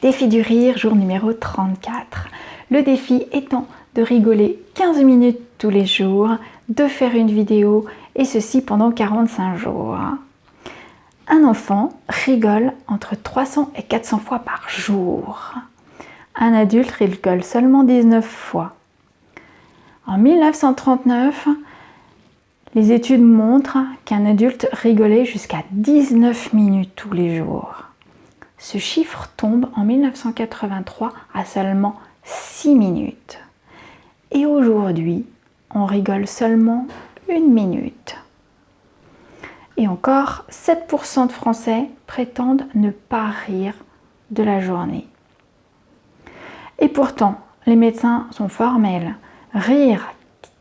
Défi du rire, jour numéro 34. Le défi étant de rigoler 15 minutes tous les jours, de faire une vidéo et ceci pendant 45 jours. Un enfant rigole entre 300 et 400 fois par jour. Un adulte rigole seulement 19 fois. En 1939, les études montrent qu'un adulte rigolait jusqu'à 19 minutes tous les jours. Ce chiffre tombe en 1983 à seulement 6 minutes. Et aujourd'hui, on rigole seulement 1 minute. Et encore, 7% de Français prétendent ne pas rire de la journée. Et pourtant, les médecins sont formels. Rire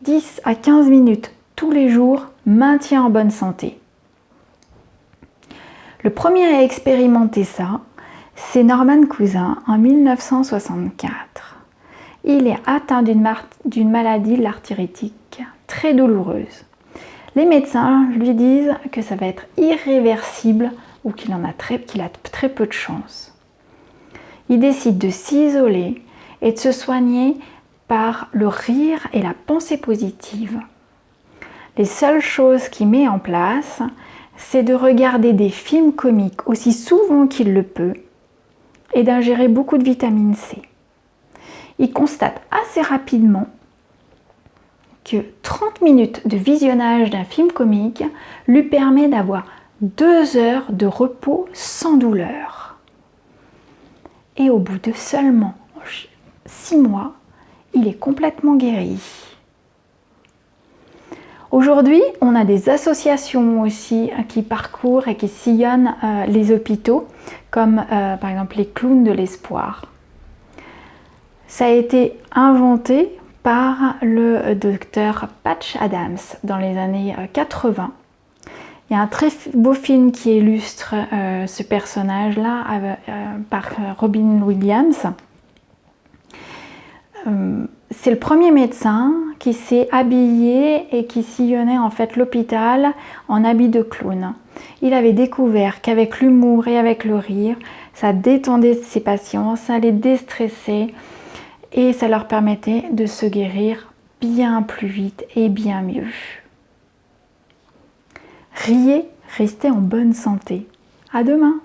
10 à 15 minutes tous les jours maintient en bonne santé. Le premier à expérimenter ça, c'est Norman Cousin en 1964. Il est atteint d'une maladie, l'artéritique, très douloureuse. Les médecins lui disent que ça va être irréversible ou qu'il a très peu de chance. Il décide de s'isoler et de se soigner par le rire et la pensée positive. Les seules choses qu'il met en place, c'est de regarder des films comiques aussi souvent qu'il le peut et d'ingérer beaucoup de vitamine C. Il constate assez rapidement que 30 minutes de visionnage d'un film comique lui permet d'avoir 2 heures de repos sans douleur. Et au bout de seulement 6 mois, il est complètement guéri. Aujourd'hui, on a des associations aussi qui parcourent et qui sillonnent les hôpitaux, comme par exemple les clowns de l'espoir. Ça a été inventé par le docteur Patch Adams dans les années 80. Il y a un très beau film qui illustre ce personnage-là par Robin Williams. C'est le premier médecin qui s'est habillé et qui sillonnait en fait l'hôpital en habit de clown. Il avait découvert qu'avec l'humour et avec le rire, ça détendait ses patients, ça les déstressait et ça leur permettait de se guérir bien plus vite et bien mieux. Riez, restez en bonne santé. À demain!